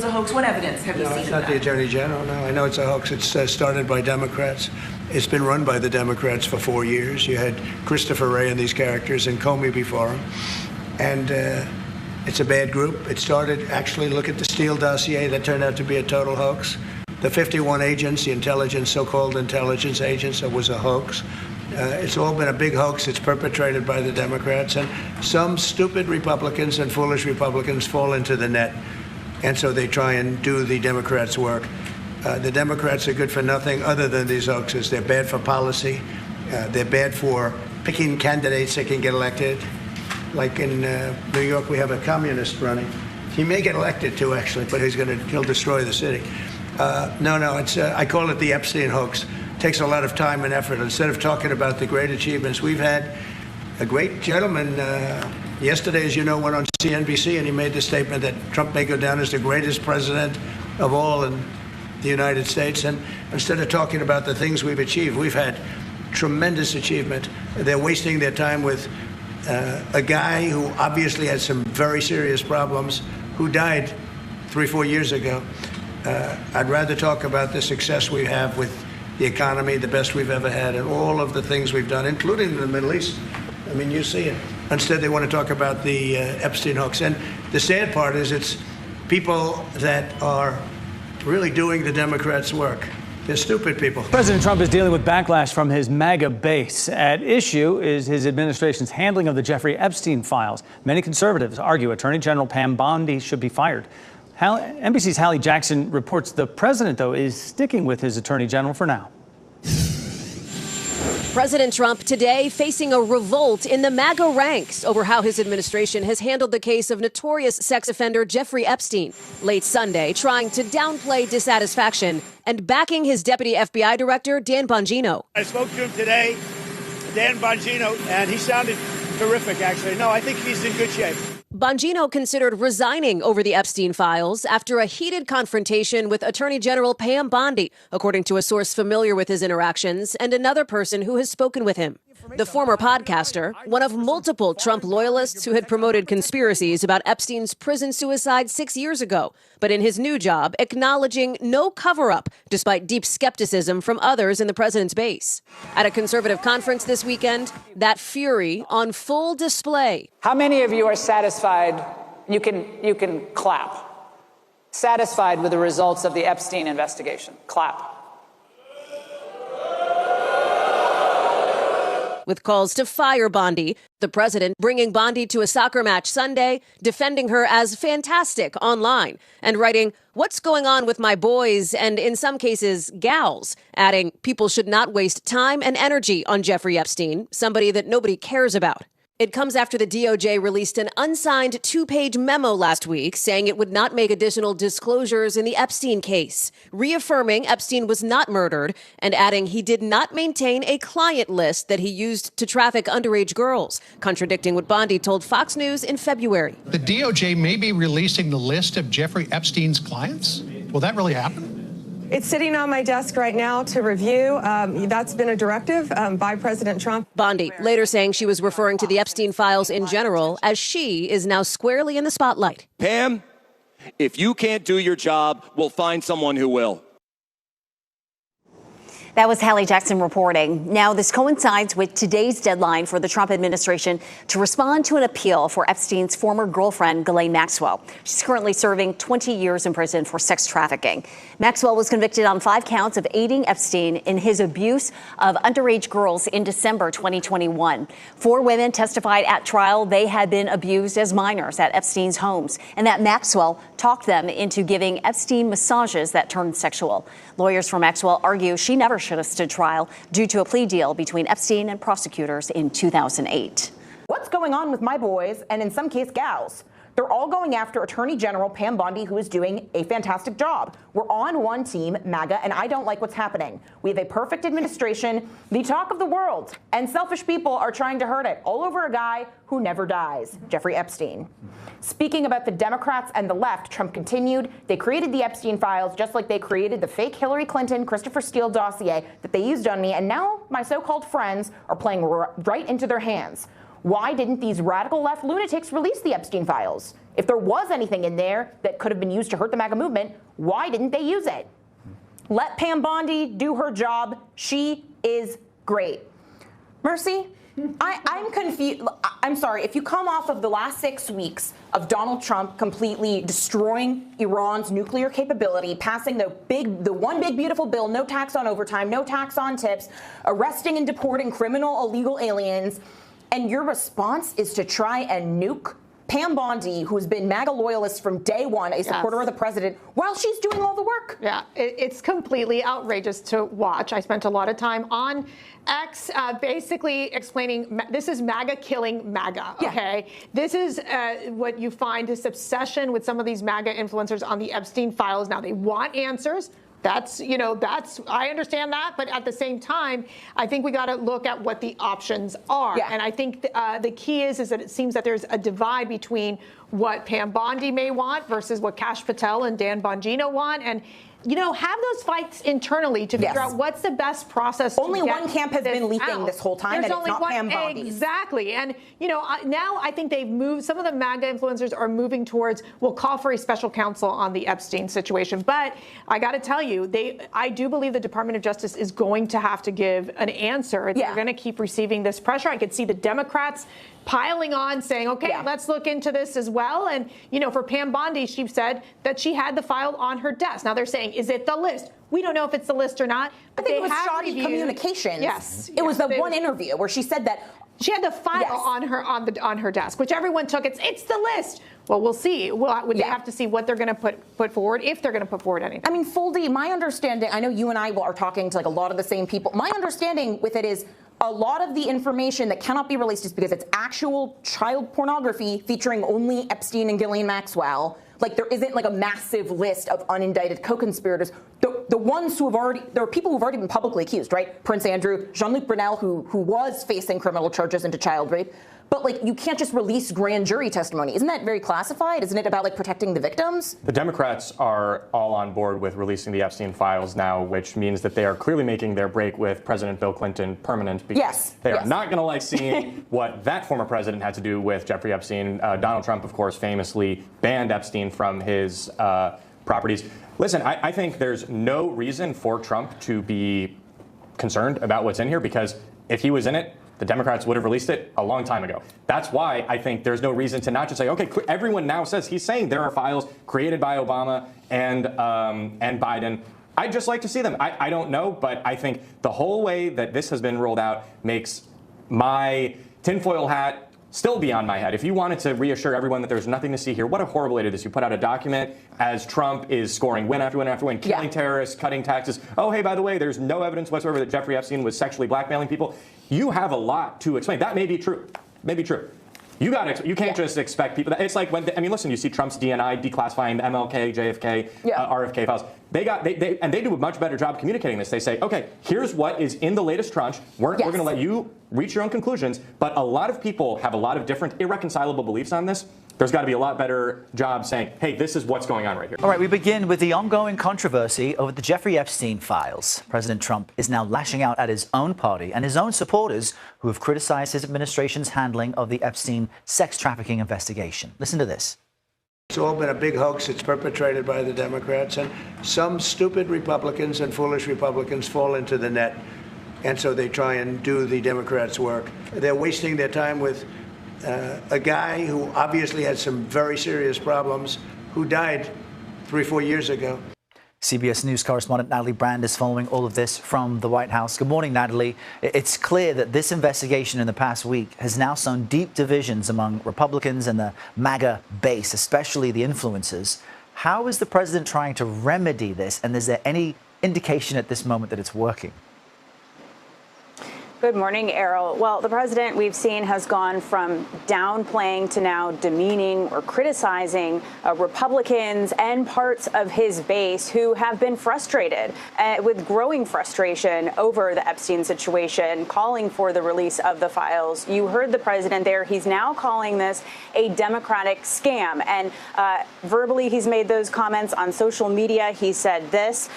a hoax? What evidence have you seen? It's not the Attorney General. No, I know it's a hoax. It's started by Democrats. It's been run by the Democrats for 4 years. You had Christopher Wray and these characters and Comey before him. And it's a bad group. It started, actually, look at the Steele dossier. That turned out to be a total hoax. The 51 agents, the intelligence, so-called intelligence agents, it was a hoax. It's all been a big hoax. It's perpetrated by the Democrats. And some stupid Republicans and foolish Republicans fall into the net. And so they try and do the Democrats' work. The Democrats are good for nothing other than these hoaxes. They're bad for policy. They're bad for picking candidates that can get elected. Like in New York, we have a communist running. He may get elected too, actually, but he'll destroy the city. It's I call it the Epstein hoax. It takes a lot of time and effort. Instead of talking about the great achievements, we've had a great gentleman yesterday, as you know, went on CNBC and he made the statement that Trump may go down as the greatest president of all in the United States. And instead of talking about the things we've achieved, we've had tremendous achievement. They're wasting their time with a guy who obviously had some very serious problems, who died 3-4 years ago. I'd rather talk about the success we have with the economy, the best we've ever had, and all of the things we've done, including in the Middle East. I mean, you see it. Instead, they want to talk about the Epstein hoax. And the sad part is it's people that are really doing the Democrats' work. They're stupid people. President Trump is dealing with backlash from his MAGA base. At issue is his administration's handling of the Jeffrey Epstein files. Many conservatives argue Attorney General Pam Bondi should be fired. NBC's Hallie Jackson reports the president, though, is sticking with his attorney general for now. President Trump today facing a revolt in the MAGA ranks over how his administration has handled the case of notorious sex offender Jeffrey Epstein. Late Sunday, trying to downplay dissatisfaction and backing his deputy FBI director, Dan Bongino. I spoke to him today, Dan Bongino, and he sounded terrific, actually. No, I think he's in good shape. Bongino considered resigning over the Epstein files after a heated confrontation with Attorney General Pam Bondi, according to a source familiar with his interactions and another person who has spoken with him. The former podcaster, one of multiple Trump loyalists who had promoted conspiracies about Epstein's prison suicide 6 years ago, but in his new job, acknowledging no cover-up, despite deep skepticism from others in the president's base. At a conservative conference this weekend, that fury on full display. How many of you are satisfied? You can clap. Satisfied with the results of the Epstein investigation? Clap. With calls to fire Bondi, the president bringing Bondi to a soccer match Sunday, defending her as fantastic online, and writing, "What's going on with my boys?" and in some cases, gals, adding, "People should not waste time and energy on Jeffrey Epstein, somebody that nobody cares about." It comes after the DOJ released an unsigned 2-page memo last week saying it would not make additional disclosures in the Epstein case, reaffirming Epstein was not murdered and adding he did not maintain a client list that he used to traffic underage girls, contradicting what Bondi told Fox News in February. The DOJ may be releasing the list of Jeffrey Epstein's clients? Will that really happen? It's sitting on my desk right now to review. That's been a directive by President Trump. Bondi later saying she was referring to the Epstein files in general, as she is now squarely in the spotlight. Pam, if you can't do your job, we'll find someone who will. That was Hallie Jackson reporting. Now, this coincides with today's deadline for the Trump administration to respond to an appeal for Epstein's former girlfriend, Ghislaine Maxwell. She's currently serving 20 years in prison for sex trafficking. Maxwell was convicted on 5 counts of aiding Epstein in his abuse of underage girls in December 2021. 4 women testified at trial they had been abused as minors at Epstein's homes, and that Maxwell talked them into giving Epstein massages that turned sexual. Lawyers for Maxwell argue she never should have stood trial due to a plea deal between Epstein and prosecutors in 2008. What's going on with my boys, and in some case gals? They're all going after Attorney General Pam Bondi, who is doing a fantastic job. We're on one team, MAGA, and I don't like what's happening. We have a perfect administration, the talk of the world, and selfish people are trying to hurt it, all over a guy who never dies, Jeffrey Epstein. Speaking about the Democrats and the left, Trump continued. They created the Epstein files just like they created the fake Hillary Clinton, Christopher Steele dossier that they used on me, and now my so-called friends are playing right into their hands. Why didn't these radical left lunatics release the Epstein files? If there was anything in there that could have been used to hurt the MAGA movement, why didn't they use it? Let Pam Bondi do her job. She is great. Mercy, I'm confused. I'm sorry. If you come off of the last 6 weeks of Donald Trump completely destroying Iran's nuclear capability, passing the one big beautiful bill, no tax on overtime, no tax on tips, arresting and deporting criminal illegal aliens, and your response is to try and nuke Pam Bondi, who's been MAGA loyalist from day one, a supporter of the president, while she's doing all the work. Yeah, it's completely outrageous to watch. I spent a lot of time on X basically explaining this is MAGA killing MAGA, okay? This is what you find, this obsession with some of these MAGA influencers on the Epstein files. Now, they want answers. That's, I understand that. But at the same time, I think we got to look at what the options are. Yeah. And I think the key is that it seems that there's a divide between what Pam Bondi may want versus what Kash Patel and Dan Bongino want. And, have those fights internally to figure out what's the best process. Only one camp has been leaking this whole time, and it's not Pam Bondi. Exactly. And, now I think they've moved, some of the MAGA influencers are moving towards, we'll call for a special counsel on the Epstein situation. But I got to tell you, I do believe the Department of Justice is going to have to give an answer. They're going to keep receiving this pressure. I could see the Democrats piling on, saying, okay, let's look into this as well. And, for Pam Bondi, she said that she had the file on her desk. Now they're saying, is it the list? We don't know if it's the list or not. I think it was shoddy communications. Yes. It was the one interview where she said that she had the file on her desk, which everyone took. It's the list. Well, we'll see. They have to see what they're going to put forward, if they're going to put forward anything. I mean, Foldy, my understanding, I know you and I are talking to a lot of the same people. My understanding with it is a lot of the information that cannot be released is because it's actual child pornography featuring only Epstein and Ghislaine Maxwell. There isn't a massive list of unindicted co-conspirators. The ones who there are people who've already been publicly accused, right? Prince Andrew, Jean-Luc Brunel, who was facing criminal charges into child rape. But you can't just release grand jury testimony. Isn't that very classified? Isn't it about protecting the victims? The Democrats are all on board with releasing the Epstein files now, which means that they are clearly making their break with President Bill Clinton permanent, because they are not going to like seeing what that former president had to do with Jeffrey Epstein. Donald Trump, of course, famously banned Epstein from his properties. Listen, I think there's no reason for Trump to be concerned about what's in here, because if he was in it, the Democrats would have released it a long time ago. That's why I think there's no reason to not just say, okay, everyone now says he's saying there are files created by Obama and Biden. I'd just like to see them. I don't know, but I think the whole way that this has been rolled out makes my tinfoil hat still be on my head. If you wanted to reassure everyone that there's nothing to see here, what a horrible idea it is. You put out a document as Trump is scoring win after win after win, killing terrorists, cutting taxes. Oh, hey, by the way, there's no evidence whatsoever that Jeffrey Epstein was sexually blackmailing people. You have a lot to explain. That may be true. Maybe true. You can't just expect people. It's like when listen. You see Trump's DNI declassifying the MLK, JFK, RFK files. They do a much better job communicating this. They say, okay, here's what is in the latest tranche. We're going to let you reach your own conclusions. But a lot of people have a lot of different irreconcilable beliefs on this. There's got to be a lot better job saying, hey, this is what's going on right here. All right, we begin with the ongoing controversy over the Jeffrey Epstein files. President Trump is now lashing out at his own party and his own supporters who have criticized his administration's handling of the Epstein sex trafficking investigation. Listen to this. It's all been a big hoax. It's perpetrated by the Democrats, and some stupid Republicans and foolish Republicans fall into the net, and so they try and do the Democrats' work. They're wasting their time with a guy who obviously had some very serious problems, who died 3-4 years ago. CBS News correspondent Natalie Brand is following all of this from the White House. Good morning, Natalie. It's clear that this investigation in the past week has now sown deep divisions among Republicans and the MAGA base, especially the influencers. How is the president trying to remedy this, and is there any indication at this moment that it's working? Good morning, Errol. Well, the president, we've seen, has gone from downplaying to now demeaning or criticizing Republicans and parts of his base who have been frustrated with growing frustration over the Epstein situation, calling for the release of the files. You heard the president there. He's now calling this a Democratic scam. And verbally, he's made those comments on social media. He said this,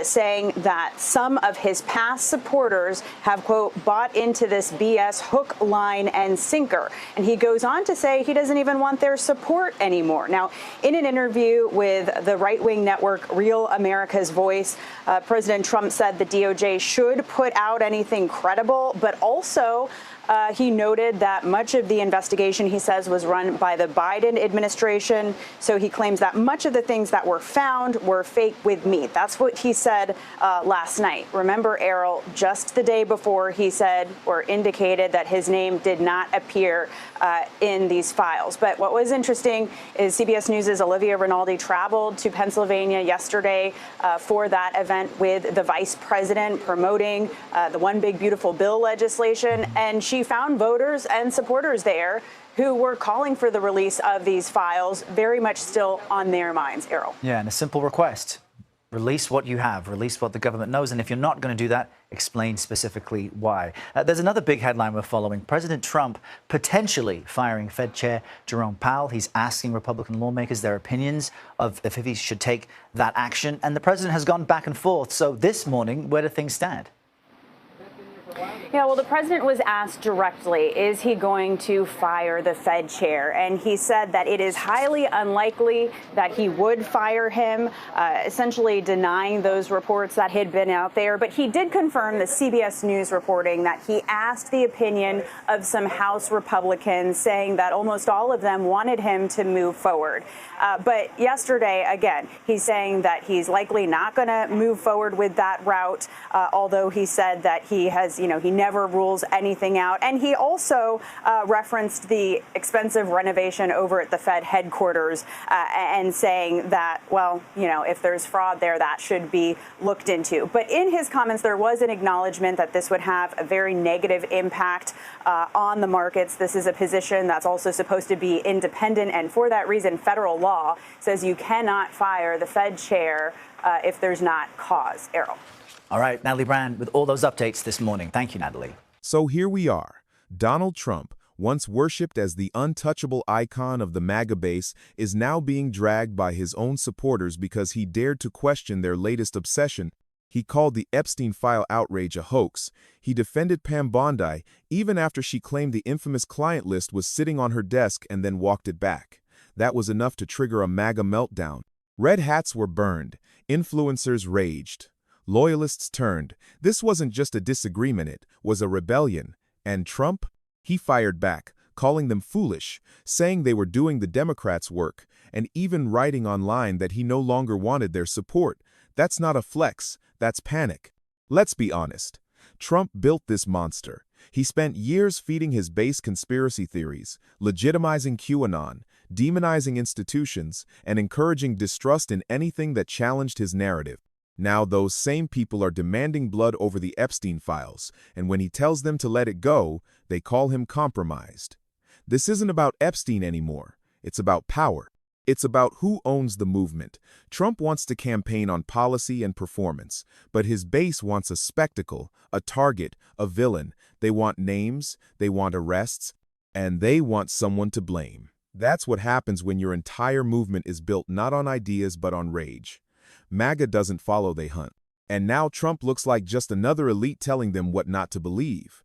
saying that some of his past supporters have, quote, bought into this BS hook, line, and sinker. And he goes on to say he doesn't even want their support anymore. Now, in an interview with the right-wing network Real America's Voice, President Trump said the DOJ should put out anything credible, but also he noted that much of the investigation, he says, was run by the Biden administration. So he claims that much of the things that were found were fake with meat. That's what he said last night. Remember, Errol, just the day before he said or indicated that his name did not appear in these files. But what was interesting is CBS News' Olivia Rinaldi traveled to Pennsylvania yesterday for that event with the vice president promoting the One Big Beautiful Bill legislation. And she found voters and supporters there who were calling for the release of these files, very much still on their minds, Errol. Yeah, and a simple request. Release what you have, release what the government knows, and if you're not going to do that, explain specifically why. There's another big headline we're following. President Trump potentially firing Fed Chair Jerome Powell. He's asking Republican lawmakers their opinions of if he should take that action, and the president has gone back and forth. So this morning, where do things stand? Yeah, well, the president was asked directly, is he going to fire the Fed chair? And he said that it is highly unlikely that he would fire him, essentially denying those reports that had been out there. But he did confirm the CBS News reporting that he asked the opinion of some House Republicans, saying that almost all of them wanted him to move forward. But yesterday, again, he's saying that he's likely not going to move forward with that route, although he said that he has, he never rules anything out. And he also referenced the expensive renovation over at the Fed headquarters and saying that, well, if there's fraud there, that should be looked into. But in his comments, there was an acknowledgement that this would have a very negative impact on the markets. This is a position that's also supposed to be independent. And for that reason, federal law says you cannot fire the Fed chair if there's not cause. Errol. All right, Natalie Brand with all those updates this morning. Thank you, Natalie. So here we are. Donald Trump, once worshipped as the untouchable icon of the MAGA base, is now being dragged by his own supporters because he dared to question their latest obsession. He called the Epstein file outrage a hoax. He defended Pam Bondi even after she claimed the infamous client list was sitting on her desk and then walked it back. That was enough to trigger a MAGA meltdown. Red hats were burned. Influencers raged. Loyalists turned. This wasn't just a disagreement, it was a rebellion. And Trump? He fired back, calling them foolish, saying they were doing the Democrats' work, and even writing online that he no longer wanted their support. That's not a flex, that's panic. Let's be honest. Trump built this monster. He spent years feeding his base conspiracy theories, legitimizing QAnon, demonizing institutions, and encouraging distrust in anything that challenged his narrative. Now those same people are demanding blood over the Epstein files, and when he tells them to let it go, they call him compromised. This isn't about Epstein anymore. It's about power. It's about who owns the movement. Trump wants to campaign on policy and performance, but his base wants a spectacle, a target, a villain. They want names, they want arrests, and they want someone to blame. That's what happens when your entire movement is built not on ideas but on rage. MAGA doesn't follow, they hunt. And now Trump looks like just another elite telling them what not to believe.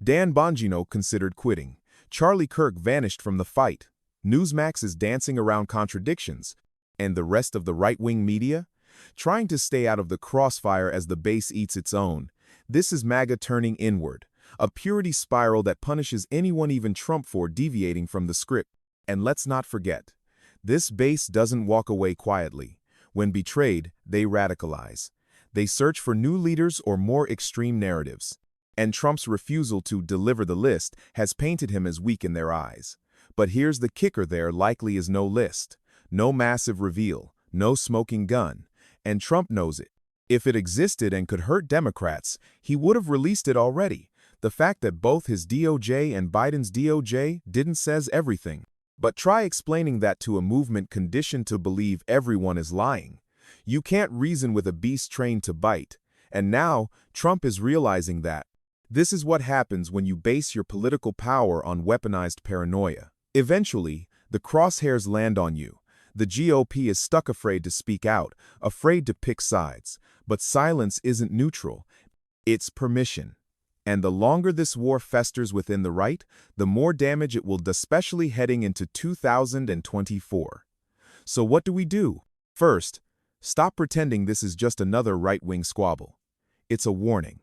Dan Bongino considered quitting. Charlie Kirk vanished from the fight. Newsmax is dancing around contradictions. And the rest of the right-wing media? Trying to stay out of the crossfire as the base eats its own. This is MAGA turning inward. A purity spiral that punishes anyone, even Trump, for deviating from the script. And let's not forget, this base doesn't walk away quietly. When betrayed, they radicalize. They search for new leaders or more extreme narratives. And Trump's refusal to deliver the list has painted him as weak in their eyes. But here's the kicker: there likely is no list, no massive reveal, no smoking gun. And Trump knows it. If it existed and could hurt Democrats, he would have released it already. The fact that both his DOJ and Biden's DOJ didn't says everything. But try explaining that to a movement conditioned to believe everyone is lying. You can't reason with a beast trained to bite. And now, Trump is realizing that. This is what happens when you base your political power on weaponized paranoia. Eventually, the crosshairs land on you. The GOP is stuck, afraid to speak out, afraid to pick sides. But silence isn't neutral. It's permission. And the longer this war festers within the right, the more damage it will do, especially heading into 2024. So what do? First, stop pretending this is just another right-wing squabble. It's a warning,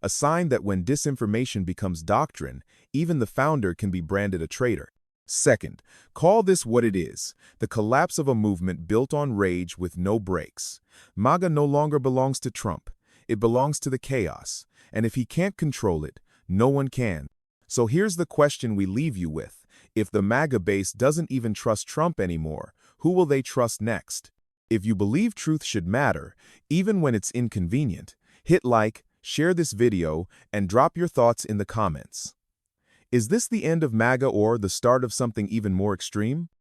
a sign that when disinformation becomes doctrine, even the founder can be branded a traitor. Second, call this what it is, the collapse of a movement built on rage with no brakes. MAGA no longer belongs to Trump. It belongs to the chaos. And if he can't control it, no one can. So here's the question we leave you with. If the MAGA base doesn't even trust Trump anymore, who will they trust next? If you believe truth should matter, even when it's inconvenient, hit like, share this video, and drop your thoughts in the comments. Is this the end of MAGA or the start of something even more extreme?